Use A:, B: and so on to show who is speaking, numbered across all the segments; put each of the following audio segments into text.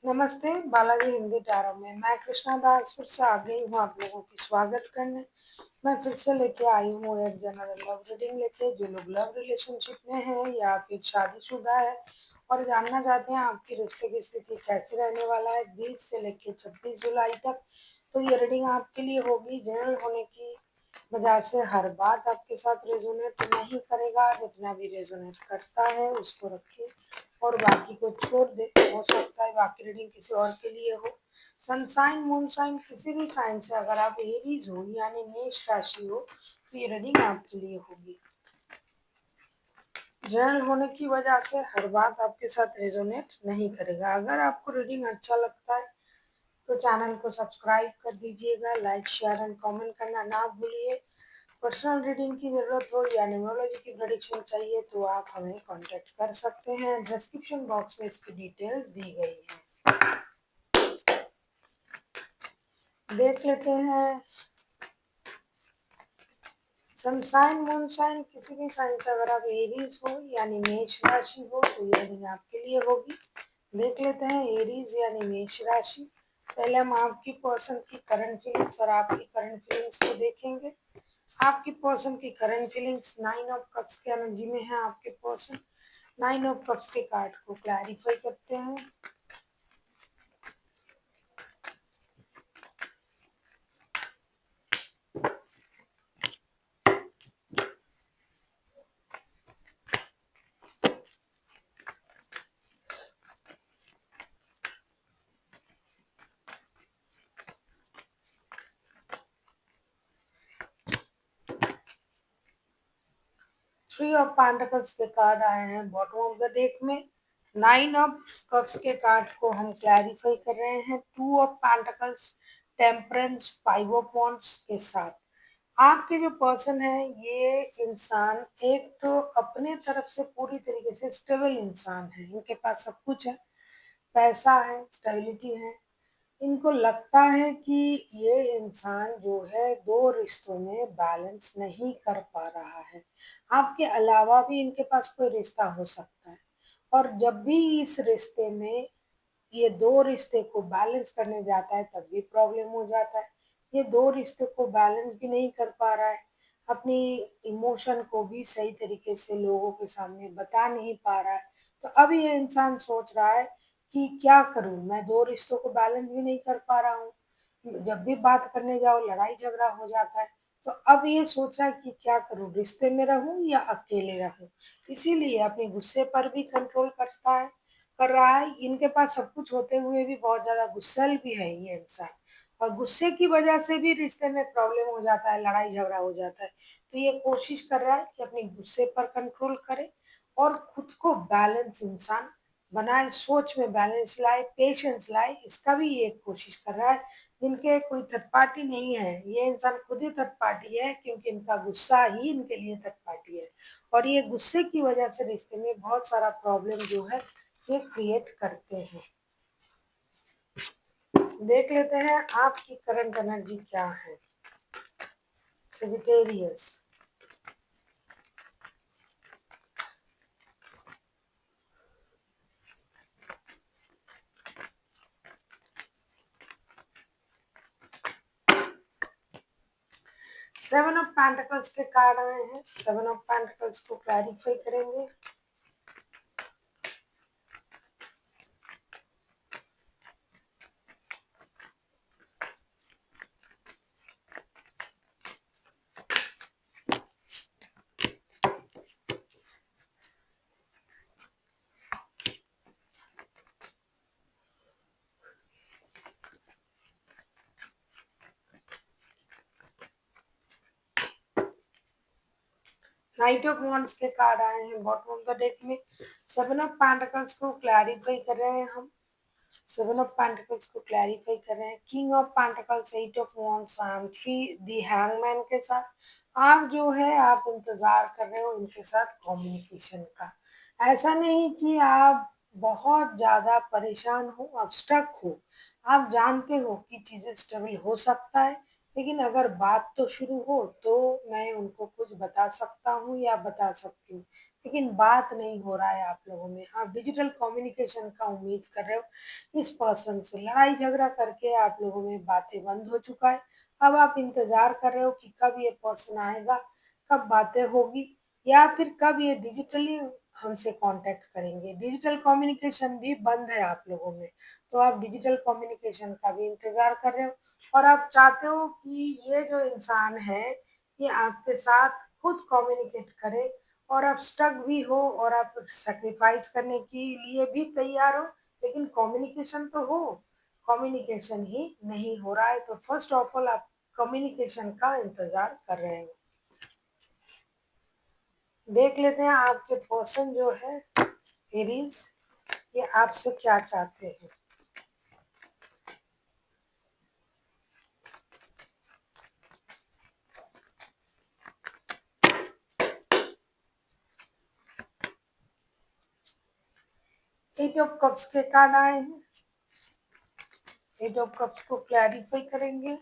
A: नमस्ते, बालाजी हिंदी टैरो में मैं कृष्णा दास फिर से आ गई हूँ आप लोगों की स्वागत करने। मैं फिर से लेके आई हूँ एक जनरल लव रीडिंग लेके। जो लोग लव रिलेशनशिप में हैं या फिर शादीशुदा है और जानना चाहते हैं आपकी रिश्ते की स्थिति कैसी रहने वाला है 20 से लेके 26 जुलाई तक, तो ये रीडिंग आपके लिए होगी। जनरल होने की वजह से हर बात आपके साथ रेजोनेट नहीं करेगा, जितना भी रेजोनेट करता है उसको रखिए और बाकी को छोड़ दे। हो सकता है बाकी रीडिंग किसी और के लिए हो। सनसाइन मून साइन किसी भी साइन से अगर आप एरीज हो यानी मेष राशि हो तो ये रीडिंग आपके लिए होगी। जनरल होने की वजह से हर बात आपके साथ रेजोनेट नहीं करेगा। अगर आपको रीडिंग अच्छा लगता है तो चैनल को सब्सक्राइब कर दीजिएगा, लाइक शेयर एंड कमेंट करना ना भूलिए। पर्सनल रीडिंग की ज़रूरत हो या न्यूमरोलॉजी की प्रेडिक्शन चाहिए तो आप हमें कांटेक्ट कर सकते हैं। डिस्क्रिप्शन बॉक्स में इसकी डिटेल्स दी गई है। देख लेते हैं सनसाइन मून साइन किसी भी साइन से अगर आप एरीज हो यानी मेष राशि हो तो ये रीडिंग आपके लिए होगी। देख लेते हैं एरीज यानी मेष राशि। पहले हम आपकी पर्सन की करंट फीलिंग्स और आपकी करंट फीलिंग्स को देखेंगे। आपकी पर्सन की करंट फीलिंग्स 9 ऑफ कप्स के एनर्जी में है। आपके पर्सन 9 ऑफ कप्स के कार्ड को क्लैरिफाई करते हैं। 3 ऑफ पेंटिकल्स के कार्ड आए हैं बॉटम ऑफ द डेक में। 9 ऑफ कप्स के कार्ड को हम क्लैरिफाई कर रहे हैं 2 of pentacles, temperance, 5 of wands के साथ। आपके जो पर्सन है ये इंसान एक तो अपने तरफ से पूरी तरीके से स्टेबल इंसान है। इनके पास सब कुछ है, पैसा है, स्टेबिलिटी है। इनको लगता है कि ये इंसान जो है दो रिश्तों में बैलेंस नहीं कर पा रहा है। आपके अलावा भी इनके पास कोई रिश्ता हो सकता है और जब भी इस रिश्ते में ये दो रिश्ते को बैलेंस करने जाता है तब भी प्रॉब्लम हो जाता है। ये दो रिश्ते को बैलेंस भी नहीं कर पा रहा है, अपनी इमोशन को भी सही तरीके से लोगों के सामने बता नहीं पा रहा है। तो अब ये इंसान सोच रहा है कि क्या करूं, मैं दो रिश्तों को बैलेंस भी नहीं कर पा रहा हूँ, जब भी बात करने जाओ लड़ाई झगड़ा हो जाता है। तो अब ये सोच रहा है कि क्या करूं, रिश्ते में रहूं या अकेले रहूं। इसीलिए अपने गुस्से पर भी कंट्रोल कर रहा है। इनके पास सब कुछ होते हुए भी बहुत ज्यादा गुस्सैल भी है ये इंसान और गुस्से की वजह से भी रिश्ते में प्रॉब्लम हो जाता है, लड़ाई झगड़ा हो जाता है। तो ये कोशिश कर रहा है कि अपने गुस्से पर कंट्रोल करे और खुद को बैलेंस इंसान बनाए, सोच में बैलेंस लाए, पेशेंस लाए, इसका भी ये कोशिश कर रहा है। जिनके कोई थर्ड पार्टी नहीं है, ये इंसान खुद ही थर्ड पार्टी है क्योंकि इनका गुस्सा ही इनके लिए थर्ड पार्टी है और ये गुस्से की वजह से रिश्ते में बहुत सारा प्रॉब्लम जो है ये क्रिएट करते हैं। देख लेते हैं आपकी करंट एनर्जी क्या है। सेजिटेरियस, सेवन ऑफ पेंटिकल्स के कार्ड आए हैं। सेवन ऑफ पेंटिकल्स को क्लैरिफाई करेंगे। नाइट ऑफ वॉन्ड्स के कार्ड आए हैं बॉटम ऑफ द डेक में। सेवन ऑफ पेंटिकल्स को क्लैरिफाई कर रहे हैं हम। सेवन ऑफ पेंटिकल्स को क्लैरिफाई कर रहे हैं। King of pentacles, eight of wands and three the hangman के साथ। आप जो है आप इंतजार कर रहे हो इनके साथ कम्युनिकेशन का। ऐसा नहीं कि आप बहुत ज्यादा परेशान हो, आप स्टक हो। आप जानते हो कि चीजें स्टेबल हो सकता है लेकिन अगर बात तो शुरू हो तो मैं उनको कुछ बता सकता हूँ या बता सकती हूँ, लेकिन बात नहीं हो रहा है आप लोगों में। आप डिजिटल कम्युनिकेशन का उम्मीद कर रहे हो इस पर्सन से, लड़ाई झगड़ा करके आप लोगों में बातें बंद हो चुका है। अब आप इंतजार कर रहे हो कि कब ये पर्सन आएगा, कब बातें होगी, या फिर कब ये डिजिटली हमसे कांटेक्ट करेंगे। डिजिटल कम्युनिकेशन भी बंद है आप लोगों में, तो आप डिजिटल कम्युनिकेशन का भी इंतजार कर रहे हो और आप चाहते हो कि ये जो इंसान है ये आपके साथ खुद कम्युनिकेट करे, और आप स्टक भी हो और आप सेक्रीफाइस करने के लिए भी तैयार हो, लेकिन कम्युनिकेशन तो हो, कम्युनिकेशन ही नहीं हो रहा है। तो फर्स्ट ऑफ ऑल आप कम्युनिकेशन का इंतजार कर रहे हो। देख लेते हैं आपके पर्सन जो है एरीज, ये आपसे क्या चाहते हैं। एट ऑफ कप्स के कार्ड आए हैं, एट ऑफ कप्स को क्लैरिफाई करेंगे।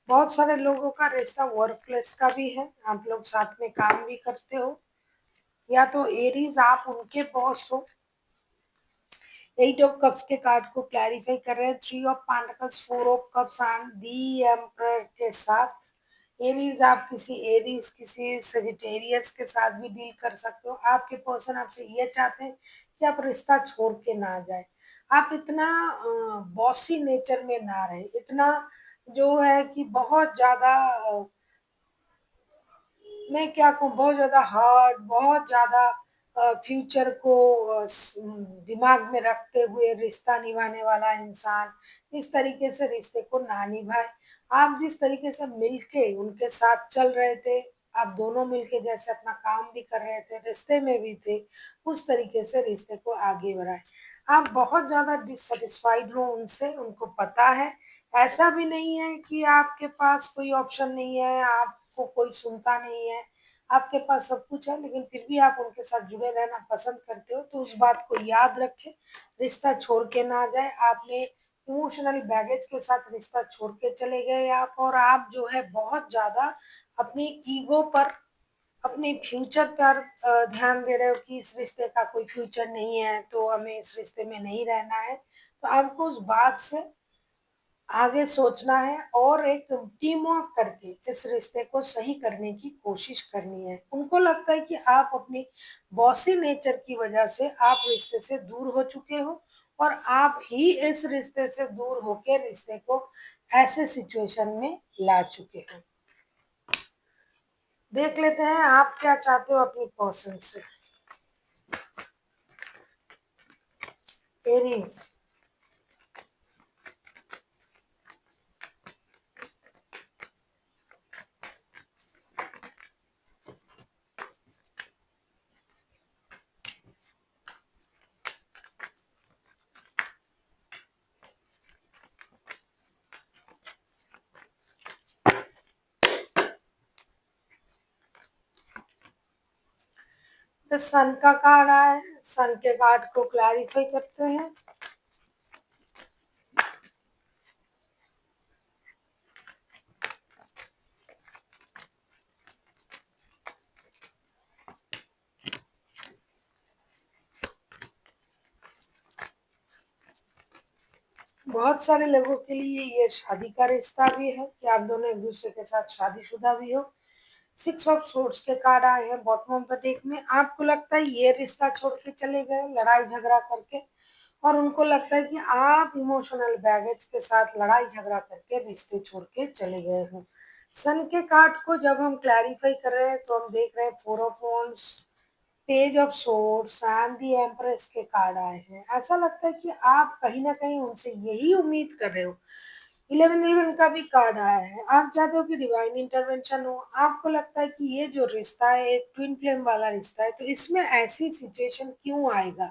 A: बहुत सारे लोगों का रिश्ता वर्क प्लेस का भी है, आप लोग साथ में काम भी करते हो, या तो एरीज आप उनके बॉस हो। एट ऑफ कप्स के कार्ड को क्लैरिफाई कर रहे हैं, three of pentacles, four of cups and the emperor के साथ। एरीज आप किसी एरीज किसी सजिटेरियस के साथ भी डील कर सकते हो। आपके पर्सन आपसे ये चाहते हैं कि आप रिश्ता छोड़ के ना जाए, आप इतना बॉसी नेचर में ना रहे, इतना जो है कि बहुत ज्यादा मैं क्या कहूँ, बहुत ज्यादा हार्ड, बहुत ज्यादा फ्यूचर को दिमाग में रखते हुए रिश्ता निभाने वाला इंसान इस तरीके से रिश्ते को ना निभाए। आप जिस तरीके से मिलके उनके साथ चल रहे थे, आप दोनों मिलके जैसे अपना काम भी कर रहे थे, रिश्ते में भी थे, उस तरीके से रिश्ते को आगे बढ़ाए। आप बहुत ज्यादा डिससेटिस्फाइड हो उनसे, उनको पता है। ऐसा भी नहीं है कि आपके पास कोई ऑप्शन नहीं है, आपको कोई सुनता नहीं है, आपके पास सब कुछ है, लेकिन फिर भी आप उनके साथ जुड़े रहना पसंद करते हो। तो उस बात को याद रखें, रिश्ता छोड़ के ना जाए। आपने इमोशनल बैगेज के साथ रिश्ता छोड़ के चले गए आप, और आप जो है बहुत ज्यादा अपनी ईगो पर, अपने फ्यूचर पर ध्यान दे रहे हो कि इस रिश्ते का कोई फ्यूचर नहीं है तो हमें इस रिश्ते में नहीं रहना है। तो आपको उस बात से आगे सोचना है और एक टीम वर्क करके इस रिश्ते को सही करने की कोशिश करनी है। उनको लगता है कि आप अपनी बॉसी नेचर की वजह से आप रिश्ते से दूर हो चुके हो, और आप ही इस रिश्ते से दूर होकर रिश्ते को ऐसे सिचुएशन में ला चुके हो। देख लेते हैं आप क्या चाहते हो अपनी पर्सन से। एरीज, द सन का कार्ड आया है, सन के कार्ड को क्लैरिफाई करते हैं। बहुत सारे लोगों के लिए ये शादी का रिश्ता भी है कि आप दोनों एक दूसरे के साथ शादीशुदा भी हो। सिक्स ऑफ सोर्ड्स के कार्ड आए हैं बॉटम ऑफ द डेक में। आपको लगता है ये रिश्ता छोड़ के चले गए लड़ाई झगड़ा करके, और उनको लगता है कि आप इमोशनल बैगेज के साथ लड़ाई झगड़ा करके रिश्ते छोड़ के चले गए हो। सन के कार्ड को जब हम क्लैरिफाई कर रहे हैं तो हम देख रहे हैं four of wands, page of swords and the empress के कार्ड आए हैं। ऐसा लगता है कि आप कहीं ना कहीं उनसे यही उम्मीद कर रहे हो। 11 का भी कार्ड आया है, आप चाहते हो कि डिवाइन इंटरवेंशन हो। आपको लगता है कि ये जो रिश्ता है एक ट्विन फ्लेम वाला रिश्ता है, तो इसमें ऐसी सिचुएशन क्यों आएगा।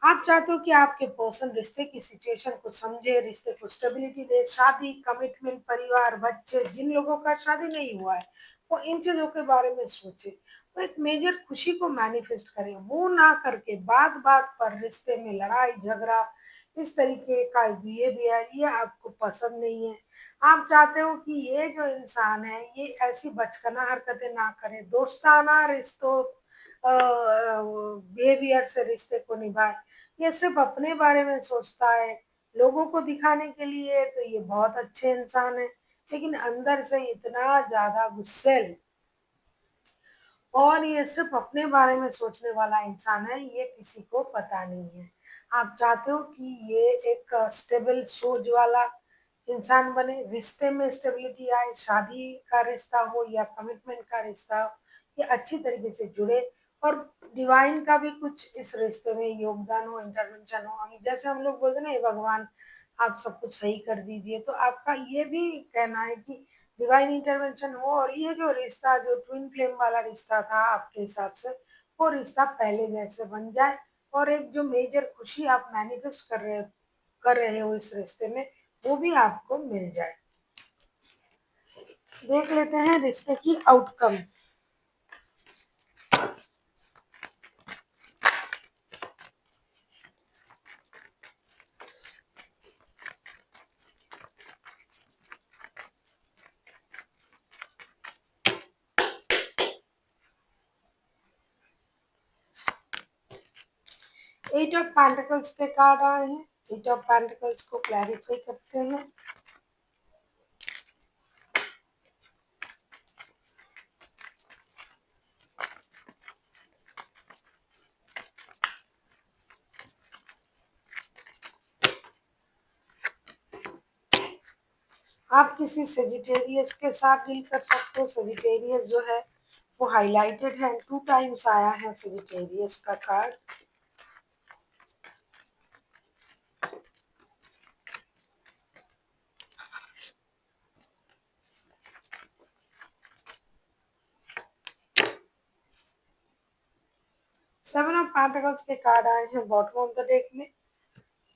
A: आप चाहते हो कि आपके पर्सन रिश्ते की सिचुएशन को समझे, रिश्ते को स्टेबिलिटी दे, शादी, कमिटमेंट, परिवार, बच्चे, जिन लोगों का शादी नहीं हुआ है, वो इन चीजों के बारे में सोचे, वो एक मेजर खुशी को मैनिफेस्ट करे, वो ना करके बात बात पर रिश्ते में लड़ाई झगड़ा, इस तरीके का बिहेवियर ये आपको पसंद नहीं है। आप चाहते हो कि ये जो इंसान है ये ऐसी बचकाना हरकतें ना करे, दोस्ताना रिश्तों बिहेवियर से रिश्ते को निभाए। ये सिर्फ अपने बारे में सोचता है, लोगों को दिखाने के लिए तो ये बहुत अच्छे इंसान है, लेकिन अंदर से इतना ज्यादा गुस्सेल और ये सिर्फ अपने बारे में सोचने वाला इंसान है, ये किसी को पता नहीं है। आप चाहते हो कि ये एक स्टेबल सोच वाला इंसान बने, रिश्ते में स्टेबिलिटी आए, शादी का रिश्ता हो या कमिटमेंट का रिश्ता हो, ये अच्छी तरीके से जुड़े और डिवाइन का भी कुछ इस रिश्ते में योगदान हो, इंटरवेंशन हो। हम जैसे हम लोग बोलते हैं ना, ये भगवान आप सब कुछ सही कर दीजिए, तो आपका ये भी कहना है कि डिवाइन इंटरवेंशन हो और ये जो रिश्ता, जो ट्विन फ्लेम वाला रिश्ता था आपके हिसाब से, वो रिश्ता पहले जैसे बन जाए और एक जो मेजर खुशी आप मैनिफेस्ट कर रहे हो इस रिश्ते में, वो भी आपको मिल जाए। देख लेते हैं रिश्ते की आउटकम। 8 ऑफ पेंटिकल्स के कार्ड आए हैं, 8 ऑफ पेंटिकल्स को क्लैरिफाई करते हैं। 'आप किसी सेजिटेरियस के साथ डील कर सकते हो'। सेजिटेरियस जो है वो हाईलाइटेड है, 2 टाइम्स आया है सेजिटेरियस का कार्ड। 7 ऑफ पेंटिकल्स के कार्ड आए हैं बॉटम ऑफ द डेक में।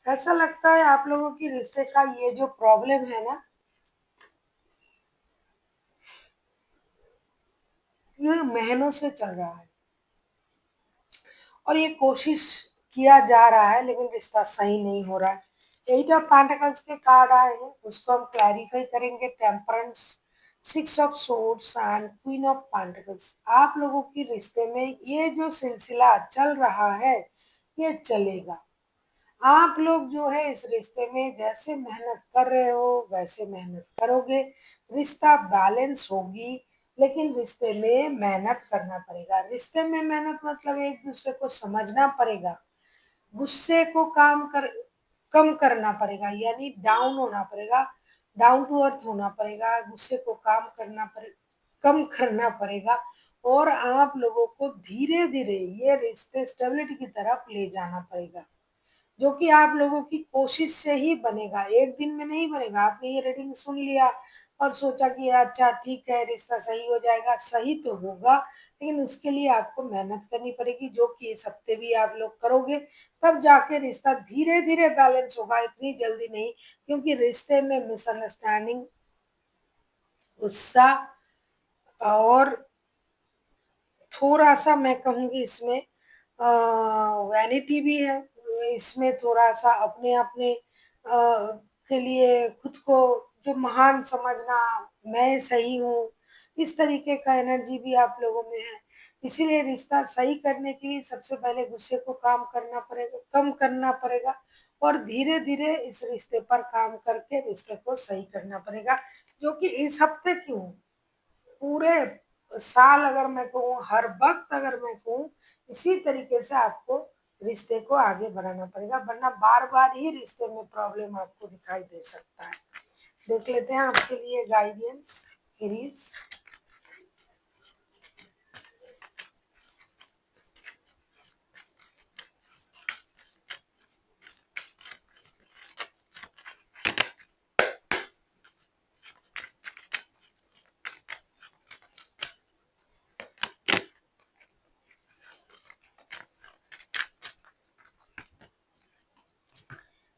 A: ऐसा लगता है आप लोगों की रिश्ते का ये जो प्रॉब्लम है ना, ये महीनों से चल रहा है और ये कोशिश किया जा रहा है लेकिन रिश्ता सही नहीं हो रहा है। 8 ऑफ पेंटिकल्स के कार्ड आए हैं, उसको हम क्लैरिफाई करेंगे। Temperance, 6 of swords and queen of pentacles. आप लोगों की रिश्ते में ये जो सिलसिला चल रहा है ये चलेगा। आप लोग जो है इस रिश्ते में जैसे मेहनत कर रहे हो वैसे मेहनत करोगे, रिश्ता बैलेंस होगी, लेकिन रिश्ते में मेहनत करना पड़ेगा। रिश्ते में मेहनत मतलब एक दूसरे को समझना पड़ेगा, गुस्से को कम करना पड़ेगा, यानी डाउन होना पड़ेगा, डाउन टू अर्थ होना पड़ेगा, गुस्से को कम करना पड़ेगा और आप लोगों को धीरे धीरे ये रिश्ते स्टेबिलिटी की तरफ ले जाना पड़ेगा, जो कि आप लोगों की कोशिश से ही बनेगा, एक दिन में नहीं बनेगा। आपने ये रीडिंग सुन लिया और सोचा कि अच्छा ठीक है रिश्ता सही हो जाएगा, सही तो होगा लेकिन उसके लिए आपको मेहनत करनी पड़ेगी, जो कि इस हफ्ते भी आप लोग करोगे, तब जाके रिश्ता धीरे धीरे बैलेंस होगा, इतनी जल्दी नहीं। क्योंकि रिश्ते में मिसअंडरस्टैंडिंग, गुस्सा और थोड़ा सा मैं कहूँगी इसमें वैनिटी भी है, इसमें थोड़ा सा अपने अपने के लिए खुद को जो महान समझना, मैं सही हूँ, इस तरीके का एनर्जी भी आप लोगों में है। इसीलिए रिश्ता सही करने के लिए सबसे पहले गुस्से को कम करना पड़ेगा और धीरे धीरे इस रिश्ते पर काम करके रिश्ते को सही करना पड़ेगा, जो कि इस हफ्ते क्यों, पूरे साल अगर मैं कहूँ, हर वक्त अगर मैं कहूँ, इसी तरीके से आपको रिश्ते को आगे बढ़ाना पड़ेगा, वरना बार बार ही रिश्ते में प्रॉब्लम आपको दिखाई दे सकता है। देख लेते हैं आपके लिए गाइडेंस एरीज।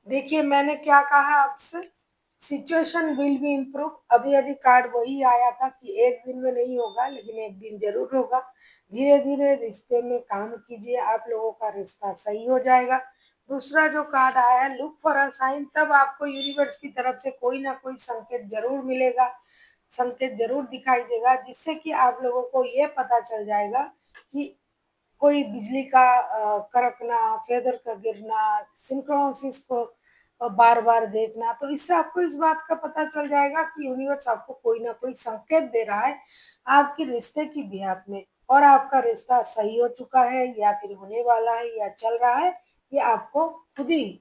A: देखिए मैंने क्या कहा आपसे, सिचुएशन विल बी इम्प्रूव। अभी अभी कार्ड वही आया था कि एक दिन में नहीं होगा, लेकिन एक दिन जरूर होगा। धीरे धीरे रिश्ते में काम कीजिए, आप लोगों का रिश्ता सही हो जाएगा। दूसरा जो कार्ड आया है, लुक फॉर अ साइन, तब आपको यूनिवर्स की तरफ से कोई ना कोई संकेत जरूर मिलेगा, संकेत जरूर दिखाई देगा, जिससे कि आप लोगों को ये पता चल जाएगा कि कोई बिजली का कड़कना, फेदर का गिरना, सिंक्रोनाइसिस को बार बार देखना, तो इससे आपको इस बात का पता चल जाएगा कि यूनिवर्स आपको कोई ना कोई संकेत दे रहा है आपके रिश्ते की बिहाफ में, और आपका रिश्ता सही हो चुका है या फिर होने वाला है या चल रहा है, ये आपको खुद ही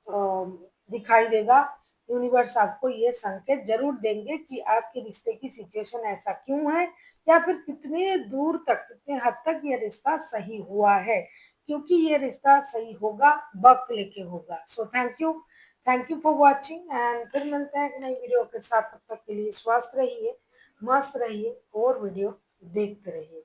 A: दिखाई देगा। यूनिवर्स आपको ये संकेत जरूर देंगे कि आपके रिश्ते की सिचुएशन ऐसा क्यों है, या फिर कितने दूर तक, कितने हद तक ये रिश्ता सही हुआ है, क्योंकि ये रिश्ता सही होगा, वक्त लेके होगा। So thank you for watching, and फिर मिलते हैं एक नई वीडियो के साथ। तब तक के लिए स्वस्थ रहिए, मस्त रहिए और वीडियो देखते रहिए।